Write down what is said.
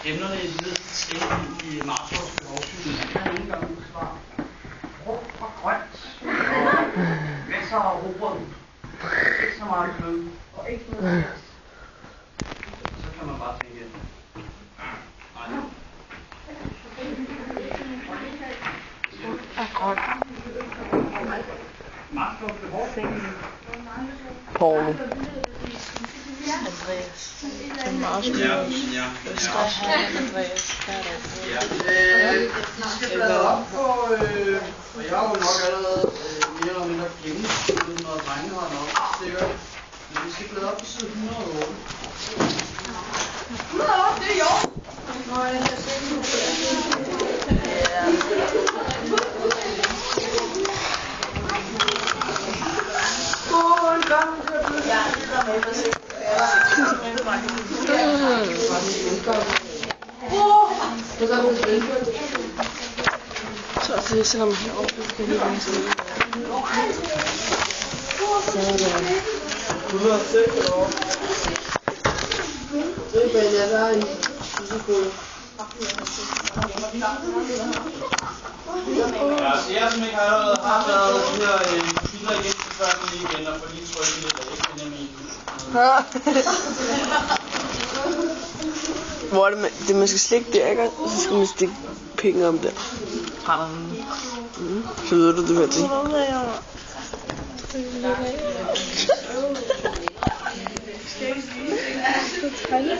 emnerne i det i Marstorps behovssynet. Jeg kan nogle gange svare frugt og grønt, og masser af rugbrød, ikke så meget kød, og ikke noget gas. Så kan man bare tænke, nej. Marstorps behovssynet. Porno. Andreas. Det er meget spændende. Jeg skal have Andreas. Vi skal bladre op på, og jeg har jo nok allerede mere eller mindre gennemskuddet, når drengene har nok sikkert. Men vi skal bladre op på side 108. 108, det er jo. Så det sætter mig herovre. Sådan. 106 år. Det er bare, der er en musikulle. Jeg som ikke har allerede har været de her kilder igen til før igen og få lige trykket lidt af ikke nemlig i. Hvor er det man skal slikke der, ikke? Og så skal man stikke penge om der. Så ved du, det hører til. Skal jeg